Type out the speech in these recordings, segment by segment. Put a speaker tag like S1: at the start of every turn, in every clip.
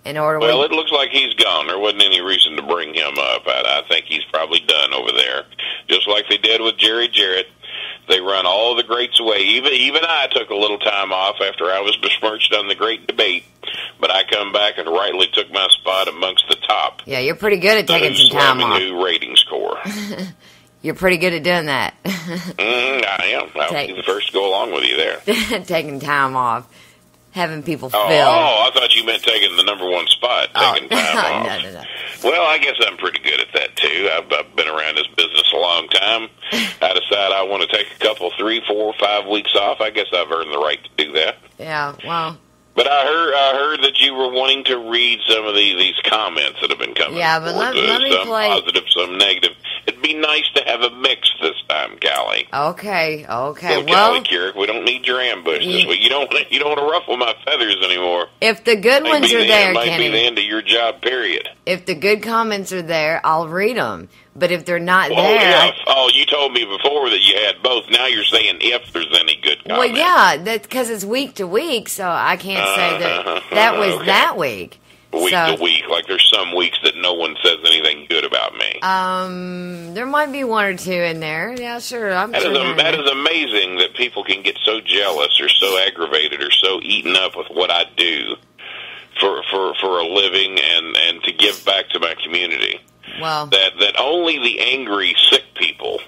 S1: Well, it looks like he's gone. There wasn't any reason to bring him up. I think he's probably done over there, just like they did with Jerry Jarrett. They run all the greats away. Even I took a little time off after I was besmirched on the great debate, but I come back and rightly took my spot amongst the top.
S2: Yeah, you're pretty good at taking some time off.
S1: New ratings score.
S2: You're pretty good at doing that.
S1: I am. I'll be the first to go along with you there.
S2: Taking time off. Having people feel.
S1: Oh, I thought you meant taking the number one spot, taking time off.
S2: No.
S1: Well, I guess I'm pretty good at that, too. I've been around this business a long time. I decide I want to take a couple, 3, 4, 5 weeks off. I guess I've earned the right to do that.
S2: Yeah, well.
S1: But I heard that you were wanting to read some of these comments that have been coming.
S2: Yeah, but let me
S1: some
S2: play.
S1: Positive, some negative. It'd be nice to have a mix this time, Callie.
S2: Okay.
S1: So, Callie Kierick, we don't need your ambush this week. You don't want to ruffle my feathers anymore.
S2: If the good ones are there,
S1: it might
S2: Kenny.
S1: be the end of your job, period.
S2: If the good comments are there, I'll read them. But if they're not there...
S1: Yeah. You told me before that you had both. Now you're saying if there's any good comments.
S2: Well, yeah, that's because it's week to week, so I can't say that was okay. That week.
S1: Week to week, like there's some weeks that no one says anything good about me.
S2: There might be one or two in there. Yeah, sure.
S1: That is amazing that people can get so jealous or so aggravated or so eaten up with what I do for a living and to give back to my community.
S2: Well,
S1: that only the angry, sick people,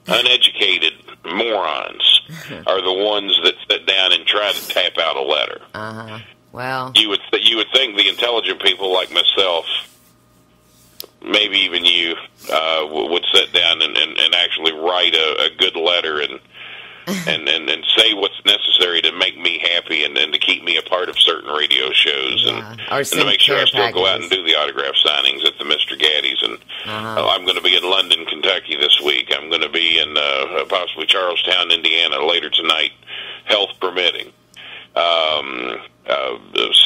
S1: uneducated morons, are the ones that sit down and try to tap out a letter.
S2: Well,
S1: you would think the intelligent people like myself, maybe even you, would sit down and actually write a good letter and say what's necessary to make me happy and to keep me a part of certain radio shows and to make sure I still go out and do the autograph signings at the Mr. Gaddy's. And I'm going to be in London, Kentucky this week. I'm going to be in possibly Charlestown, Indiana later tonight, health permitting.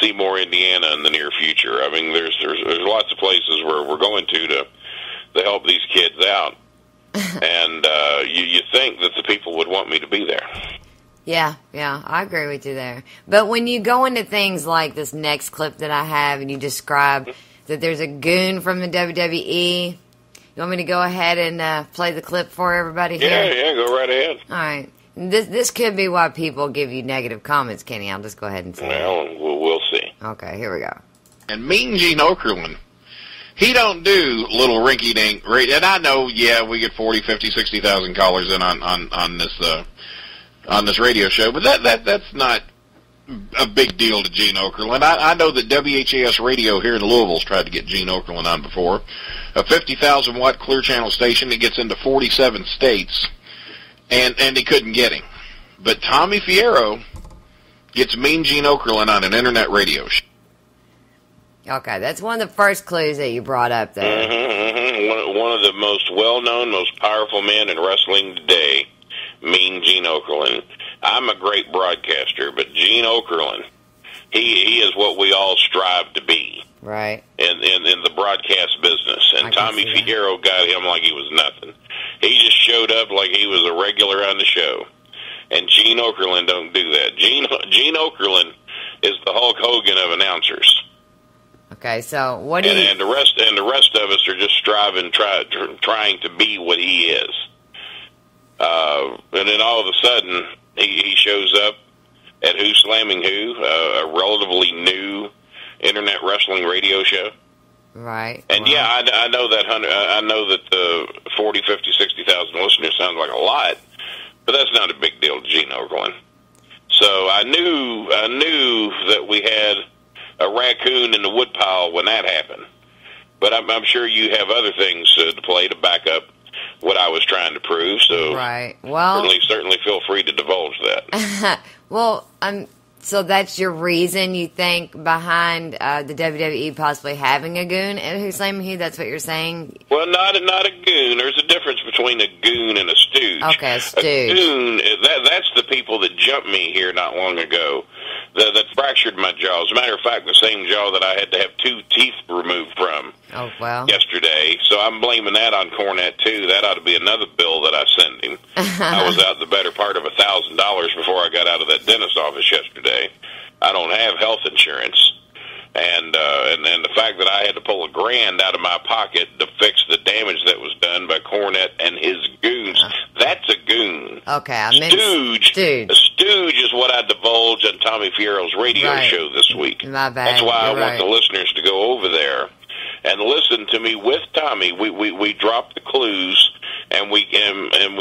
S1: Seymour, Indiana in the near future. I mean, there's lots of places where we're going to help these kids out. And you think that the people would want me to be there.
S2: Yeah, I agree with you there. But when you go into things like this next clip that I have and you describe that there's a goon from the WWE, you want me to go ahead and play the clip for everybody here?
S1: Yeah, go right ahead.
S2: All right. This could be why people give you negative comments, Kenny. I'll just go ahead and say
S1: we'll see.
S2: Okay, here we go.
S3: And Mean Gene Okerlund, he don't do little rinky-dink, and I know, we get 40, 50, 60,000 callers in on this radio show, but that's not a big deal to Gene Okerlund. I know that WHAS Radio here in Louisville's tried to get Gene Okerlund on before, a 50,000-watt clear channel station that gets into 47 states, and he couldn't get him. But Tommy Fierro gets Mean Gene Okerlund on an internet radio show.
S2: Okay, that's one of the first clues that you brought up there.
S1: One of the most well-known, most powerful men in wrestling today, Mean Gene Okerlund. I'm a great broadcaster, but Gene Okerlund, he is what we all strive to be.
S2: Right.
S1: In the broadcast business. And Tommy Fierro got him like he was nothing. He just showed up like he was a regular on the show. And Gene Okerlund don't do that. Gene Okerlund is the Hulk Hogan of announcers.
S2: Okay, so what do you...
S1: And the rest of us are just striving, trying to be what he is. And then all of a sudden, he shows up at Who Slamming Who, a relatively new internet wrestling radio show.
S2: Right.
S1: And I know that the 40, 50, 60,000 listeners sounds like a lot, but that's not a big deal to Gene Okerlund. So I knew that we had a raccoon in the woodpile when that happened. But I'm sure you have other things to play to back up what I was trying to prove. So
S2: right. Well,
S1: certainly feel free to divulge that.
S2: Well, so that's your reason, you think, behind the WWE possibly having a goon at Who Slamming Who? That's what you're saying?
S1: Well, not a goon. There's a difference between a goon and a stooge.
S2: Okay, a stooge.
S1: A goon, that's the people that jumped me here not long ago, that fractured my jaw. As a matter of fact, the same jaw that I had to have 2 teeth removed from yesterday. So I'm blaming that on Cornette, too. That ought to be another bill that I send him. I was out the better part of $1,000 before I got out of that dentist office yesterday. I don't have health insurance. And the fact that I had to pull $1,000 out of my pocket to fix the damage that was done by Cornette and his goons, that's a goon.
S2: Okay, I meant
S1: stooge. A stooge is what I divulged on Tommy Fierro's radio show this week.
S2: My bad.
S1: That's why
S2: You're
S1: I want the listeners to go over there and listen to me with Tommy. We drop the clues, and we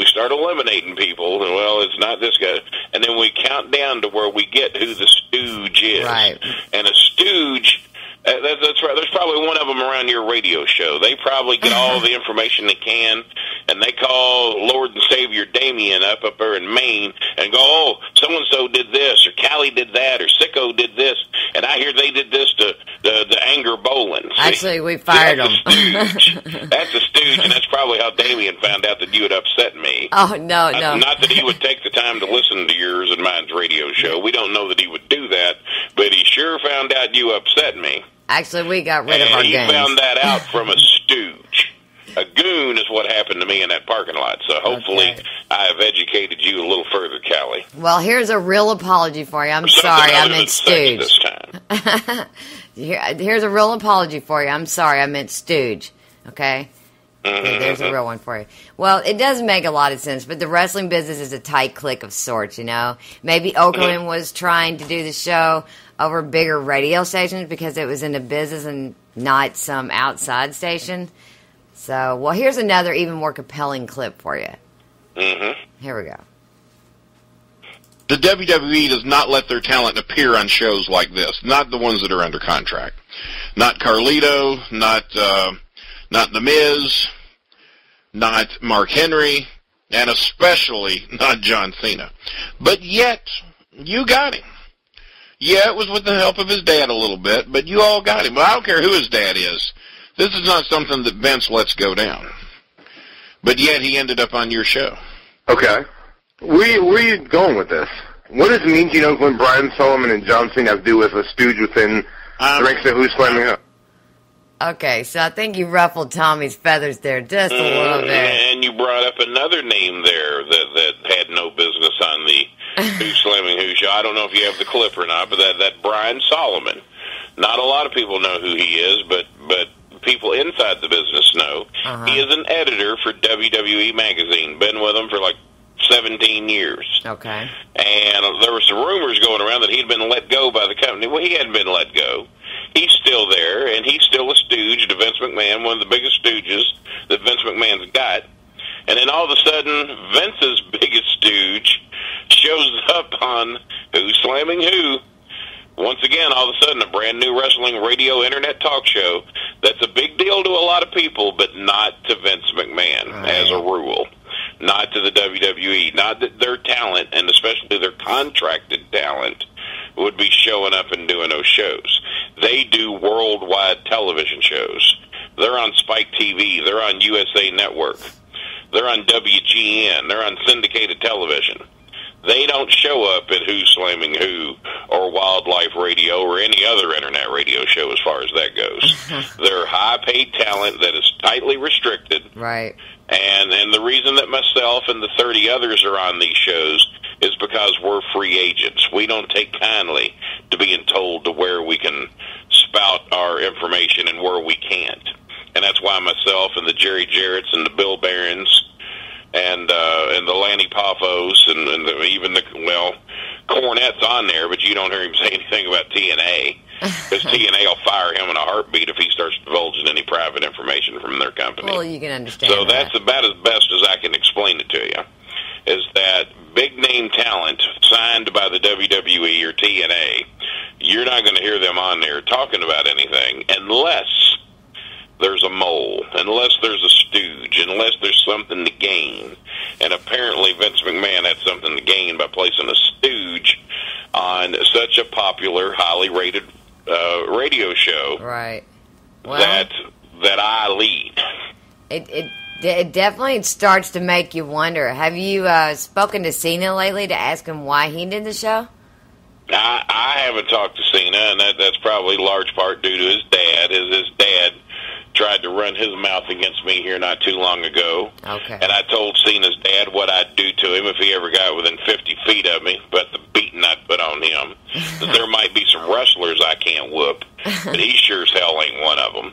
S1: start eliminating people. And, well, it's not this guy. And then we count down to where we get who the stooge is.
S2: Right.
S1: And a stooge, that's right. There's probably one of them around your radio show. They probably get all the information they can, and they call Lord and Savior Damien up there in Maine and go, oh, so-and-so did this, or Callie did that, or Sicko did this, and I hear they did this to the anger Bolin. See?
S2: Actually, we fired him.
S1: That's a stooge, and that's probably how Damien found out that you had upset me.
S2: Oh, no.
S1: Not that he would take the time to listen to yours and mine's radio show. We don't know that he would do that, but he sure found out you upset me.
S2: Actually, we got rid of our goons.
S1: And he found that out from a stooge. A goon is what happened to me in that parking lot. So hopefully I have educated you a little further, Callie.
S2: Well, here's a real apology for you. I'm sorry, I meant stooge.
S1: This time.
S2: Here's a real apology for you. I'm sorry, I meant stooge. Okay? There's a real one for you. Well, it does make a lot of sense, but the wrestling business is a tight clique of sorts, you know? Maybe Okerlund was trying to do the show over bigger radio stations because it was in the business and not some outside station. So, well, here's another even more compelling clip for you. Here we go.
S3: The WWE does not let their talent appear on shows like this. Not the ones that are under contract. Not Carlito, not The Miz, not Mark Henry, and especially not John Cena. But yet, you got him. Yeah, it was with the help of his dad a little bit, but you all got him. Well, I don't care who his dad is. This is not something that Vince lets go down. But yet he ended up on your show.
S4: Okay. Where are you going with this? What does it mean, you know, when Brian Solomon and John Cena have to do with a stooge within the ranks of Who's Slamming Who?
S2: Okay, so I think you ruffled Tommy's feathers there just a little bit.
S1: And you brought up another name there that had no business on the Who's Slamming Who show. I don't know if you have the clip or not, but that Brian Solomon. Not a lot of people know who he is, but people inside the business know. He is an editor for WWE Magazine. Been with them for like 17 years.
S2: Okay.
S1: And there were some rumors going around that he'd been let go by the company. Well, he hadn't been let go. He's still there, and he's still a stooge to Vince McMahon, one of the biggest stooges that Vince McMahon's got. And then all of a sudden, Vince's biggest stooge shows up on Who's Slamming Who. Once again, all of a sudden, a brand new wrestling radio internet talk show that's a big deal to a lot of people, but not to Vince McMahon, as a rule. Not to the WWE. Not that their talent, and especially their contracted talent, would be showing up and doing those shows. They do worldwide television shows. They're on Spike TV. They're on USA Network. They're on WGN. They're on syndicated television. They don't show up at Who's Slamming Who or Wildlife Radio or any other internet radio show as far as that goes. They're high-paid talent that is tightly restricted.
S2: Right.
S1: And the reason that myself and the 30 others are on these shows is because we're free agents. We don't take kindly to being told to where we can spout our information and where we can't. And that's why myself and the Jerry Jarretts and the Bill Barons and the Lanny Poffos and even Cornette's on there, but you don't hear him say anything about TNA. Because TNA will fire him in a heartbeat if he starts divulging any private information from their company.
S2: Well, you can understand
S1: So that's about as best as I can explain it to you, is that big-name talent signed by the WWE or TNA, you're not going to hear them on there talking about anything unless there's a mole, unless there's a stooge, unless there's something to gain. And apparently Vince McMahon had something to gain by placing a stooge on such a popular, highly rated radio show.
S2: Right. Well,
S1: that I lead.
S2: It definitely starts to make you wonder. Have you spoken to Cena lately to ask him why he did the show?
S1: I haven't talked to Cena, and that's probably large part due to his dad. His dad tried to run his mouth against me here not too long ago.
S2: Okay.
S1: And I told Cena's dad what I'd do to him if he ever got within 50 feet of me, but the beating I'd put on him. That there might be some wrestlers I can't whoop, but he sure as hell ain't one of them.